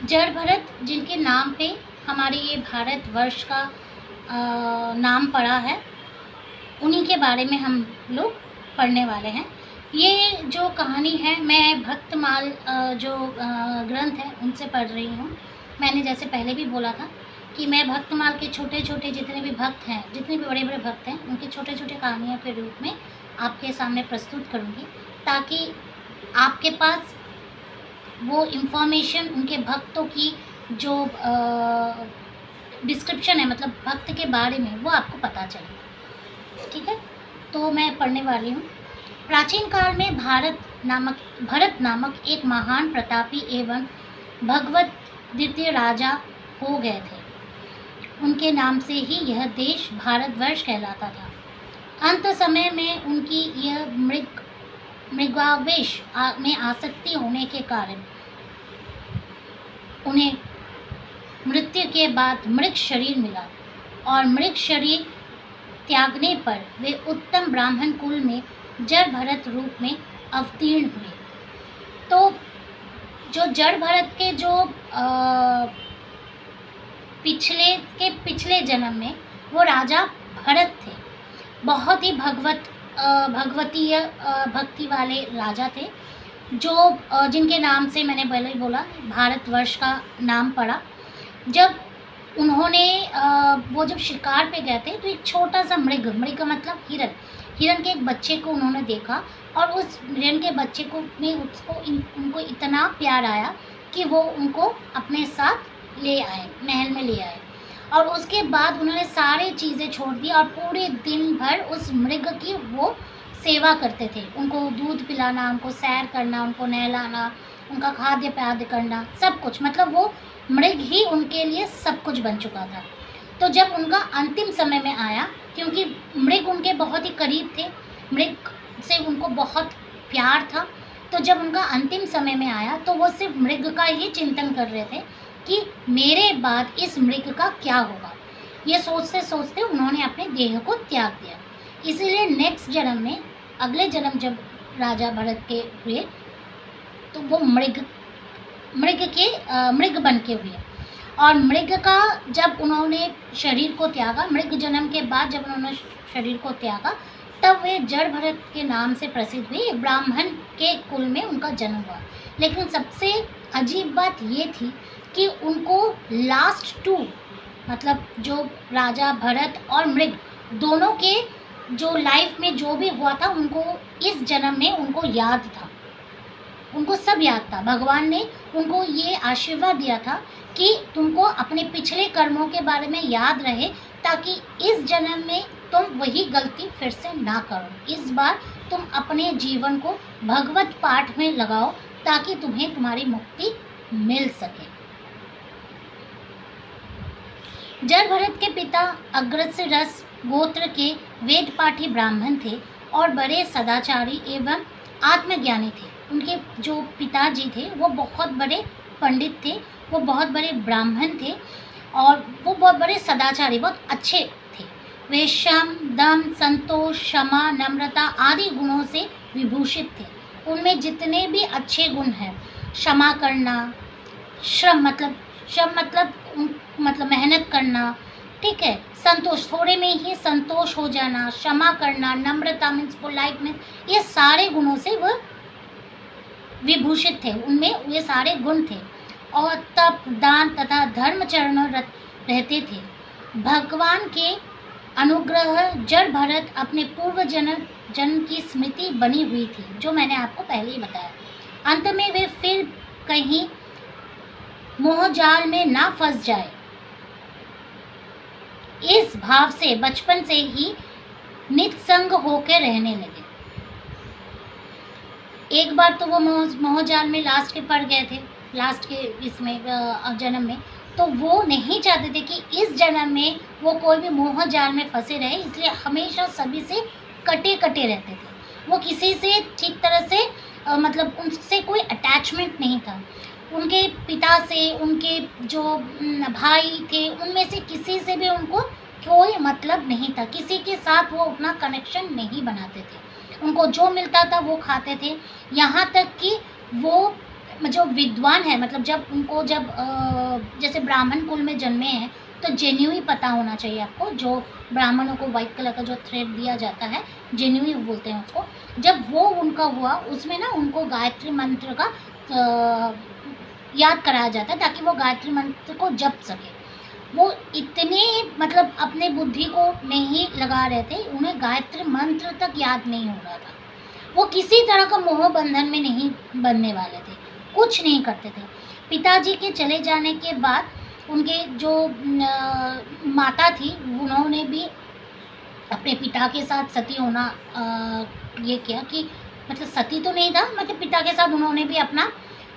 जड़ भरत जिनके नाम पे हमारे ये भारतवर्ष का नाम पड़ा है, उन्हीं के बारे में हम लोग पढ़ने वाले हैं। ये जो कहानी है मैं भक्तमाल जो ग्रंथ है उनसे पढ़ रही हूँ। मैंने जैसे पहले भी बोला था कि मैं भक्तमाल के छोटे छोटे जितने भी भक्त हैं, जितने भी बड़े बड़े भक्त हैं, उनके छोटे छोटे कहानियों के रूप में आपके सामने प्रस्तुत करूँगी, ताकि आपके पास वो इन्फॉर्मेशन उनके भक्तों की जो डिस्क्रिप्शन है, मतलब भक्त के बारे में, वो आपको पता चले। ठीक है, तो मैं पढ़ने वाली हूँ। प्राचीन काल में भरत नामक एक महान प्रतापी एवं भगवत द्वितीय राजा हो गए थे। उनके नाम से ही यह देश भारतवर्ष कहलाता था। अंत समय में उनकी यह मृगावेश में आसक्ति होने के कारण उन्हें मृत्यु के बाद मृग शरीर मिला, और मृग शरीर त्यागने पर वे उत्तम ब्राह्मण कुल में जड़ भरत रूप में अवतीर्ण हुए। तो जो जड़ भरत के जो पिछले जन्म में वो राजा भरत थे। बहुत ही भगवतीय भक्ति वाले राजा थे, जो जिनके नाम से मैंने पहले ही बोला भारतवर्ष का नाम पड़ा। जब उन्होंने वो जब शिकार पे गए थे तो एक छोटा सा मृग का मतलब हिरन के एक बच्चे को उन्होंने देखा, और उस हिरन के बच्चे को उनको इतना प्यार आया कि वो उनको अपने साथ ले आए, महल में ले आए। और उसके बाद उन्होंने सारी चीज़ें छोड़ दी और पूरे दिन भर उस मृग की वो सेवा करते थे। उनको दूध पिलाना, उनको सैर करना, उनको नहलाना, उनका खाद्य पाद्य करना, सब कुछ, मतलब वो मृग ही उनके लिए सब कुछ बन चुका था। तो जब उनका अंतिम समय में आया, क्योंकि मृग उनके बहुत ही करीब थे, मृग से उनको बहुत प्यार था, तो जब उनका अंतिम समय में आया तो वो सिर्फ मृग का ही चिंतन कर रहे थे कि मेरे बाद इस मृग का क्या होगा। ये सोचते सोचते उन्होंने अपने देह को त्याग दिया। इसीलिए नेक्स्ट जन्म में, अगले जन्म जब राजा भरत के हुए, तो वो मृग बन के हुए। और मृग का जब उन्होंने शरीर को त्यागा, मृग जन्म के बाद जब उन्होंने शरीर को त्यागा, तब वे जड़ भरत के नाम से प्रसिद्ध हुए। ब्राह्मण के कुल में उनका जन्म हुआ। लेकिन सबसे अजीब बात ये थी कि उनको लास्ट टू, मतलब जो राजा भरत और मृग दोनों के जो लाइफ में जो भी हुआ था, उनको इस जन्म में उनको याद था, उनको सब याद था। भगवान ने उनको ये आशीर्वाद दिया था कि तुमको अपने पिछले कर्मों के बारे में याद रहे, ताकि इस जन्म में तुम वही गलती फिर से ना करो। इस बार तुम अपने जीवन को भगवत पाठ में लगाओ, ताकि तुम्हें तुम्हारी मुक्ति मिल सके। जड़ भरत के पिता अग्रसरस गोत्र के वेद पाठी ब्राह्मण थे और बड़े सदाचारी एवं आत्मज्ञानी थे। उनके जो पिताजी थे वो बहुत बड़े पंडित थे, वो बहुत बड़े ब्राह्मण थे, और वो बहुत बड़े सदाचारी, बहुत अच्छे थे। वे शम, दम, संतोष, क्षमा, नम्रता आदि गुणों से विभूषित थे। उनमें जितने भी अच्छे गुण हैं, क्षमा करना, श्रम मतलब मेहनत करना, ठीक है, संतोष, थोड़े में ही संतोष हो जाना, क्षमा करना, नम्रता मीन्स पोलाइटनेस, ये सारे गुणों से वह विभूषित थे। उनमें ये सारे गुण थे। और तप, दान तथा धर्मचरण रहते थे। भगवान के अनुग्रह जड़ भरत अपने पूर्व जन्म की स्मृति बनी हुई थी, जो मैंने आपको पहले ही बताया। अंत में वे फिर कहीं मोहजाल में ना फंस जाए, इस भाव से बचपन से ही नित्संग होकर रहने लगे। एक बार तो वो मोहजाल में लास्ट के पड़ गए थे, लास्ट के इसमें जन्म में, तो वो नहीं चाहते थे कि इस जन्म में वो कोई भी मोहजाल में फंसे रहे, इसलिए हमेशा सभी से कटे रहते थे। वो किसी से ठीक तरह से मतलब उनसे कोई अटैचमेंट नहीं था। उनके पिता से, उनके जो भाई थे, उनमें से किसी से भी उनको कोई मतलब नहीं था। किसी के साथ वो अपना कनेक्शन नहीं बनाते थे। उनको जो मिलता था वो खाते थे। यहाँ तक कि वो जो विद्वान है, मतलब जब उनको जैसे ब्राह्मण कुल में जन्मे हैं तो जेन्युई पता होना चाहिए आपको। जो ब्राह्मणों को वाइट कलर का जो थ्रेड दिया जाता है, जेन्युई बोलते हैं उसको। जब वो उनका हुआ, उसमें ना उनको गायत्री मंत्र का याद कराया जाता है ताकि वो गायत्री मंत्र को जप सके। वो इतने मतलब अपने बुद्धि को नहीं लगा रहे थे, उन्हें गायत्री मंत्र तक याद नहीं हो रहा था। वो किसी तरह का मोह बंधन में नहीं बनने वाले थे, कुछ नहीं करते थे। पिताजी के चले जाने के बाद उनके जो माता थी, उन्होंने भी अपने पिता के साथ सती होना ये किया कि मतलब सती तो नहीं था, मतलब पिता के साथ उन्होंने भी अपना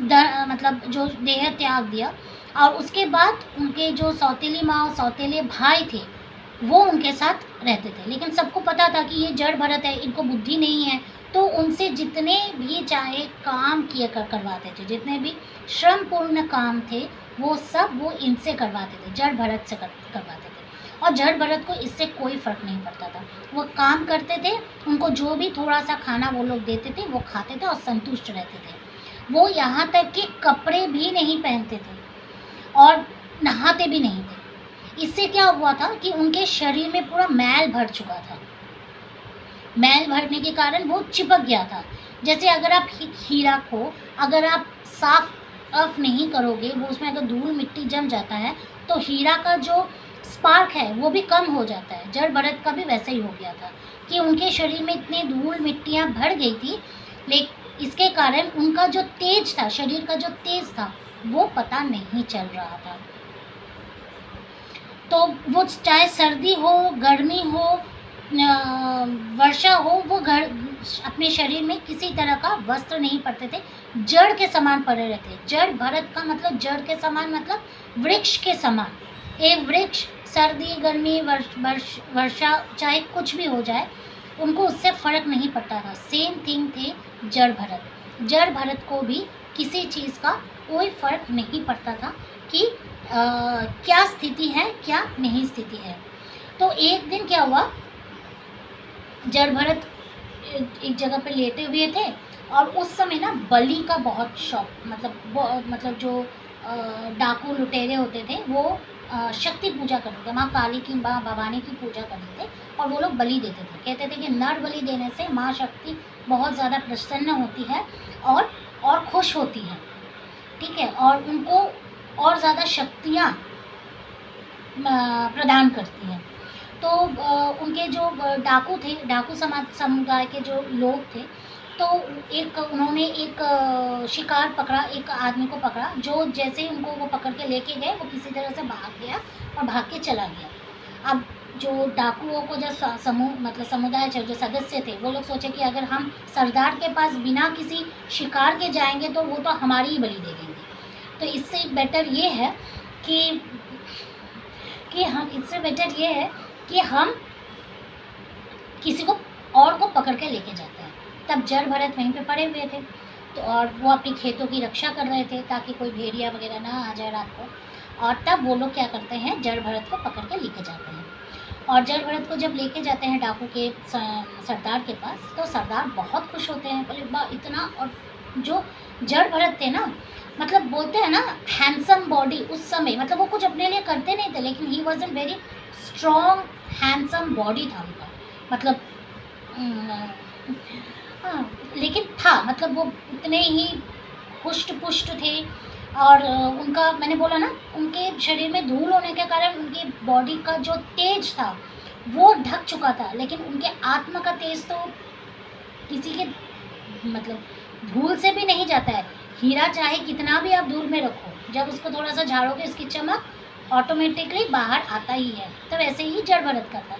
मतलब जो देह त्याग दिया। और उसके बाद उनके जो सौतेली माँ और सौतेले भाई थे वो उनके साथ रहते थे। लेकिन सबको पता था कि ये जड़ भरत है, इनको बुद्धि नहीं है, तो उनसे जितने भी चाहे काम किए करवाते थे, जितने भी श्रमपूर्ण काम थे वो सब वो इनसे करवाते थे, जड़ भरत से करवाते थे। और जड़ भरत को इससे कोई फ़र्क नहीं पड़ता था। वो काम करते थे, उनको जो भी थोड़ा सा खाना वो लोग देते थे वो खाते थे और संतुष्ट रहते थे। वो यहाँ तक कि कपड़े भी नहीं पहनते थे और नहाते भी नहीं थे। इससे क्या हुआ था कि उनके शरीर में पूरा मैल भर चुका था। मैल भरने के कारण वो चिपक गया था। जैसे अगर आप हीरा को अगर आप साफ नहीं करोगे, वो उसमें अगर धूल मिट्टी जम जाता है तो हीरा का जो स्पार्क है वो भी कम हो जाता है। जड़ भरत का भी वैसे ही हो गया था कि उनके शरीर में इतने धूल मिट्टियाँ भर गई थी, लेकिन इसके कारण उनका जो तेज था, शरीर का जो तेज था वो पता नहीं चल रहा था। तो वो चाहे सर्दी हो, गर्मी हो, वर्षा हो, वो अपने शरीर में किसी तरह का वस्त्र नहीं पड़ते थे, जड़ के समान पड़े रहते। जड़ भरत का मतलब जड़ के समान मतलब वृक्ष के समान। एक वृक्ष सर्दी गर्मी वर्षा चाहे कुछ भी हो जाए उनको उससे फ़र्क नहीं पड़ता था। सेम थिंग थे जड़ भरत। जड़ भरत को भी किसी चीज़ का कोई फ़र्क नहीं पड़ता था कि क्या स्थिति है क्या नहीं स्थिति है। तो एक दिन क्या हुआ, जड़ भरत एक जगह पे लेटे हुए थे और उस समय ना बलि का बहुत शौक, मतलब जो डाकू लुटेरे होते थे वो शक्ति पूजा करते थे, माँ काली की, माँ भवानी की पूजा करते थे और वो लोग बलि देते थे। कहते थे कि नर बलि देने से माँ शक्ति बहुत ज़्यादा प्रसन्न होती है और खुश होती है, ठीक है, और उनको और ज़्यादा शक्तियाँ प्रदान करती हैं। तो उनके जो डाकू थे, डाकू समुदाय के जो लोग थे, तो उन्होंने एक शिकार पकड़ा, एक आदमी को पकड़ा जो जैसे ही उनको वो पकड़ के लेके गए वो किसी तरह से भाग गया और भाग के चला गया। अब जो डाकुओं को जो समुदाय जो सदस्य थे वो लोग सोचे कि अगर हम सरदार के पास बिना किसी शिकार के जाएंगे तो वो तो हमारी ही बलि दे देंगे। तो इससे बेटर ये है कि हम किसी को और को पकड़ के लेके जाते हैं। तब जड़ भरत वहीं पे पड़े हुए थे तो और वो अपनी खेतों की रक्षा कर रहे थे ताकि कोई भेड़िया वगैरह ना आ जाए रात को। और तब वो लोग क्या करते हैं, जड़ भरत को पकड़ के लेके जाते हैं। और जड़ भरत को जब लेके जाते हैं डाकू के सरदार के पास, तो सरदार बहुत खुश होते हैं, बोले वाह इतना। और जो जड़ भरत थे ना, मतलब बोलते हैं ना हैंडसम बॉडी, उस समय मतलब वो कुछ अपने लिए करते नहीं थे लेकिन he was an very strong handsome body था उनका, मतलब हाँ, लेकिन था, मतलब वो इतने ही पुष्ट पुष्ट थे। और उनका मैंने बोला ना, उनके शरीर में धूल होने के कारण उनकी बॉडी का जो तेज था वो ढक चुका था, लेकिन उनके आत्मा का तेज तो किसी के मतलब धूल से भी नहीं जाता है। हीरा चाहे कितना भी आप धूल में रखो, जब उसको थोड़ा सा झाड़ोगे उसकी चमक ऑटोमेटिकली बाहर आता ही है। तो वैसे ही जड़ भरत का था।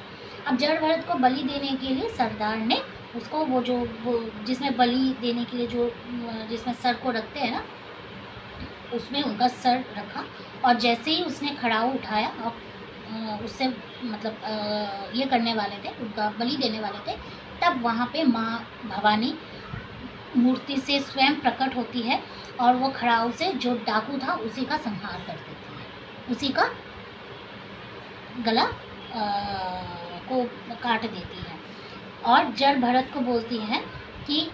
अब जड़ भरत को बलि देने के लिए सरदार ने उसको वो जिसमें बलि देने के लिए जिसमें सर को रखते हैं ना, उसमें उनका सर रखा। और जैसे ही उसने खड़ाऊ उठाया और उससे मतलब ये करने वाले थे, उनका बलि देने वाले थे, तब वहाँ पे माँ भवानी मूर्ति से स्वयं प्रकट होती है और वो खड़ाऊ से जो डाकू था उसी का संहार कर देती है, उसी का गला को काट देती है। और जड़ भरत को बोलती है कि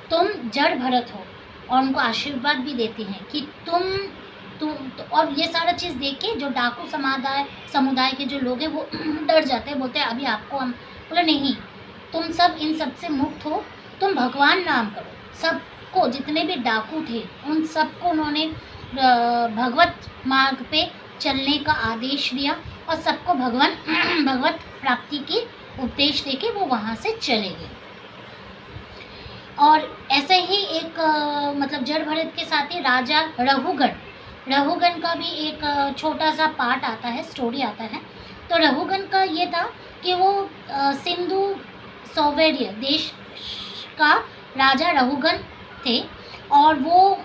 तुम जड़ भरत हो, और उनको आशीर्वाद भी देती हैं कि और ये सारा चीज़ देख के जो डाकू समुदाय के जो लोग हैं वो डर जाते हैं, बोलते हैं अभी आपको हम, बोले नहीं, तुम सब इन सब से मुक्त हो, तुम भगवान नाम करो। सबको, जितने भी डाकू थे उन सबको उन्होंने भगवत मार्ग पे चलने का आदेश दिया और सबको भगवत प्राप्ति की उपदेश देके वो वहाँ से चले गए। और ऐसे ही एक मतलब जड़ भरत के साथ ही राजा रघुगण का भी एक छोटा सा पार्ट आता है, स्टोरी आता है। तो रघुगण का ये था कि वो सिंधु सौवर्य देश का राजा रघुगण थे और वो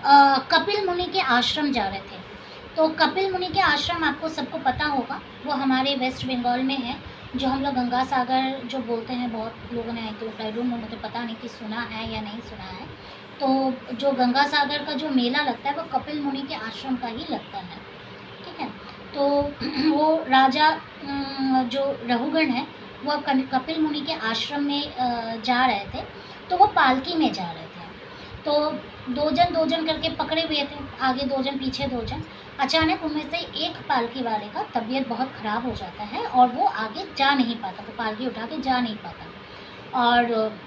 कपिल मुनि के आश्रम जा रहे थे। तो कपिल मुनि के आश्रम आपको सबको पता होगा, वो हमारे वेस्ट बंगाल में है, जो हम लोग गंगा सागर जो बोलते हैं, बहुत लोगों ने आई डोंट नो, मुझे पता नहीं कि सुना है या नहीं सुना है। तो जो गंगा सागर का जो मेला लगता है वो कपिल मुनि के आश्रम का ही लगता है, ठीक है। तो वो राजा जो रघुगण है वो कपिल मुनि के आश्रम में जा रहे थे। तो वो पालकी में जा रहे थे, तो दो जन करके पकड़े हुए थे, आगे 2 जन पीछे 2 जन। अचानक उनमें से एक पालकी वाले का तबीयत बहुत ख़राब हो जाता है और वो आगे जा नहीं पाता, तो पालकी उठा के जा नहीं पाता। और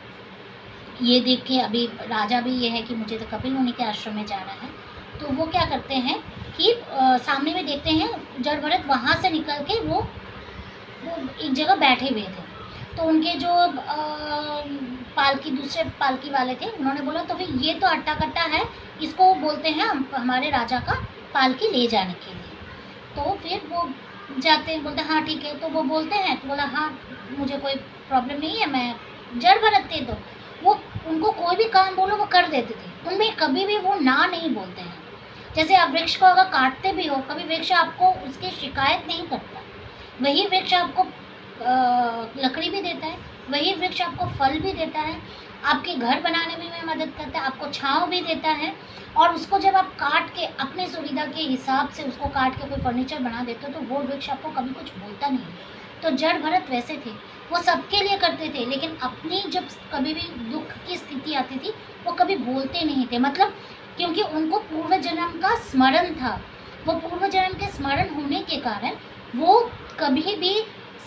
ये देख के अभी राजा भी ये है कि मुझे तो कपिल मुनि के आश्रम में जाना है, तो वो क्या करते हैं कि सामने में देखते हैं जड़ भरत वहाँ से निकल के वो एक जगह बैठे हुए थे। तो उनके जो दूसरे पालकी वाले थे, उन्होंने बोला तो फिर ये तो अट्टा कट्टा है, इसको बोलते हैं हमारे राजा का पालकी ले जाने के लिए। तो फिर वो जाते हैं, बोलते हैं हाँ ठीक है। तो वो बोलते हैं, तो बोला हाँ मुझे कोई प्रॉब्लम नहीं है, मैं जड़ भरत थे। तो वो उनको कोई भी काम बोलो वो कर देते थे, उनमें कभी भी वो ना नहीं बोलते हैं। जैसे आप वृक्ष को अगर काटते भी हो, कभी वृक्ष आपको उसकी शिकायत नहीं करता, वही वृक्ष आपको लकड़ी भी देता है, वही वृक्ष आपको फल भी देता है, आपके घर बनाने में मदद करता है, आपको छांव भी देता है। और उसको जब आप काट के अपने सुविधा के हिसाब से उसको काट के कोई फर्नीचर बना देते हो, तो वो वृक्ष आपको कभी कुछ बोलता नहीं। तो जड़ भरत वैसे थे, वो सबके लिए करते थे, लेकिन अपनी जब कभी भी दुख की स्थिति आती थी वो कभी बोलते नहीं थे। मतलब क्योंकि उनको पूर्व जन्म का स्मरण था, वो पूर्व जन्म के स्मरण होने के कारण वो कभी भी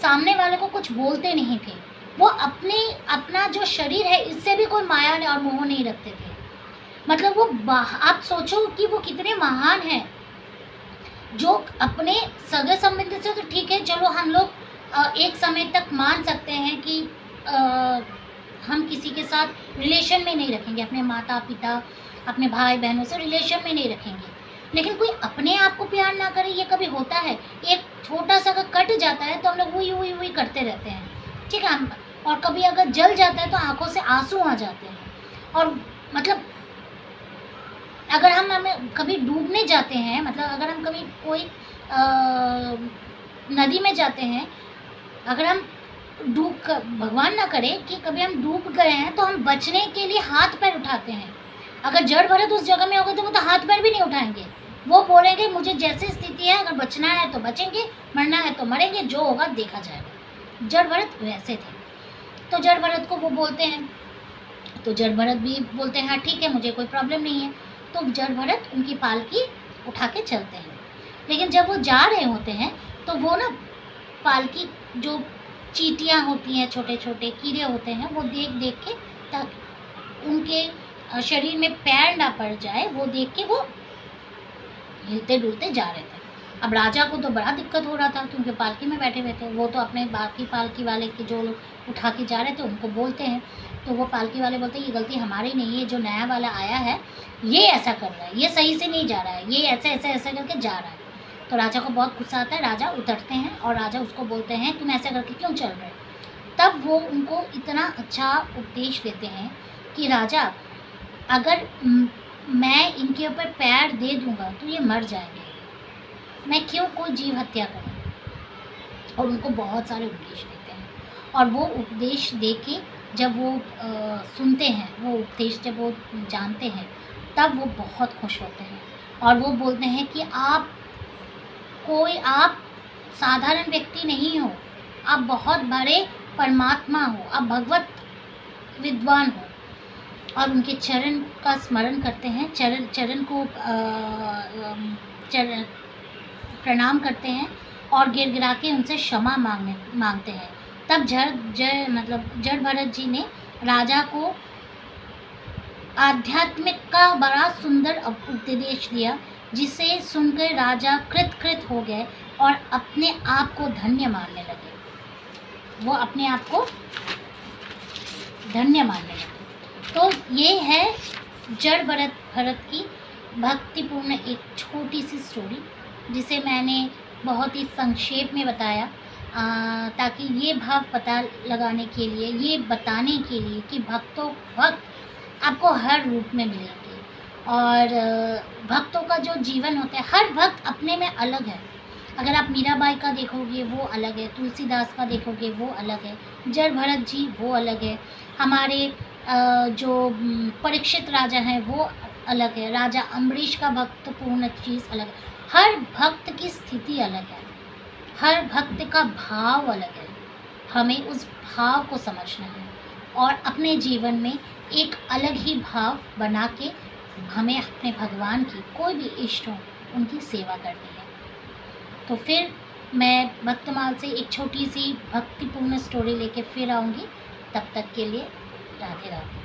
सामने वाले को कुछ बोलते नहीं थे। वो अपना जो शरीर है इससे भी कोई माया और मोह नहीं रखते थे। मतलब वो आप सोचो कि वो कितने महान हैं, जो अपने सगे संबंधी से तो ठीक है, चलो हम लोग एक समय तक मान सकते हैं कि हम किसी के साथ रिलेशन में नहीं रखेंगे, अपने माता पिता अपने भाई बहनों से रिलेशन में नहीं रखेंगे, लेकिन कोई अपने आप को प्यार ना करे, ये कभी होता है। एक छोटा सा अगर कट जाता है तो हम लोग वही करते रहते हैं, ठीक है। और कभी अगर जल जाता है तो आंखों से आंसू आ जाते हैं। और मतलब अगर हमें कभी डूबने जाते हैं, मतलब अगर हम कभी कोई नदी में जाते हैं, अगर हम भगवान ना करे कि कभी हम डूब गए हैं, तो हम बचने के लिए हाथ पैर उठाते हैं। अगर जड़ भरत उस जगह में होगा तो वो तो हाथ पैर भी नहीं उठाएंगे, वो बोलेंगे मुझे जैसी स्थिति है, अगर बचना है तो बचेंगे, मरना है तो मरेंगे, जो होगा देखा जाएगा। जड़ भरत वैसे थे। तो जड़ भरत को वो बोलते हैं, तो जड़ भरत भी बोलते हैं हाँ ठीक है, मुझे कोई प्रॉब्लम नहीं है। तो जड़ भरत उनकी पालकी उठा के चलते हैं। लेकिन जब वो जा रहे होते हैं तो वो ना पालकी जो चींटियाँ होती हैं, छोटे छोटे कीड़े होते हैं, वो देख के ताकि उनके शरीर में पैर ना पड़ जाए, वो देख के वो हिलते डुलते जा रहे थे। अब राजा को तो बड़ा दिक्कत हो रहा था क्योंकि पालकी में बैठे हुए थे। वो तो अपने बाकी पालकी वाले के जो लोग उठा के जा रहे थे उनको बोलते हैं, तो वो पालकी वाले बोलते हैं ये गलती हमारी नहीं है, जो नया वाला आया है ये ऐसा कर रहा है, ये सही से नहीं जा रहा है, ये ऐसे करके जा रहा है। तो राजा को बहुत गुस्सा आता है, राजा उतरते हैं और राजा उसको बोलते हैं तुम ऐसा करके क्यों चल रहे हो। तब वो उनको इतना अच्छा उपदेश देते हैं कि राजा अगर मैं इनके ऊपर पैर दे दूंगा तो ये मर जाएंगे, मैं क्यों कोई जीव हत्या करूं। और उनको बहुत सारे उपदेश देते हैं, और वो उपदेश दे के जब वो सुनते हैं, वो उपदेश जब वो जानते हैं, तब वो बहुत खुश होते हैं और वो बोलते हैं कि आप साधारण व्यक्ति नहीं हो, आप बहुत बड़े परमात्मा हो, आप भगवत विद्वान हो। और उनके चरण का स्मरण करते हैं, चरण को चरण प्रणाम करते हैं और गिड़गिड़ा के उनसे क्षमा मांगते हैं। तब जड़ भरत जी ने राजा को आध्यात्मिक का बड़ा सुंदर उपदेश दिया, जिसे सुनकर राजा कृत हो गए और अपने आप को धन्य मानने लगे। वो अपने आप को धन्य मानने लगे। तो ये है जड़ भरत की भक्तिपूर्ण एक छोटी सी स्टोरी, जिसे मैंने बहुत ही संक्षेप में बताया, ताकि ये भाव पता लगाने के लिए, ये बताने के लिए कि भक्त आपको हर रूप में मिलेंगे। और भक्तों का जो जीवन होता है, हर भक्त अपने में अलग है। अगर आप मीराबाई का देखोगे वो अलग है, तुलसीदास का देखोगे वो अलग है, जड़ भरत जी वो अलग है, हमारे जो परीक्षित राजा हैं वो अलग है, राजा अम्बरीश का भक्तपूर्ण चीज़ अलग है। हर भक्त की स्थिति अलग है, हर भक्त का भाव अलग है। हमें उस भाव को समझना है और अपने जीवन में एक अलग ही भाव बना के हमें अपने भगवान की, कोई भी इष्ट हो, उनकी सेवा करनी है। तो फिर मैं भक्तमाल से एक छोटी सी भक्तिपूर्ण स्टोरी लेके फिर आऊँगी। तब तक के लिए राधे राधे।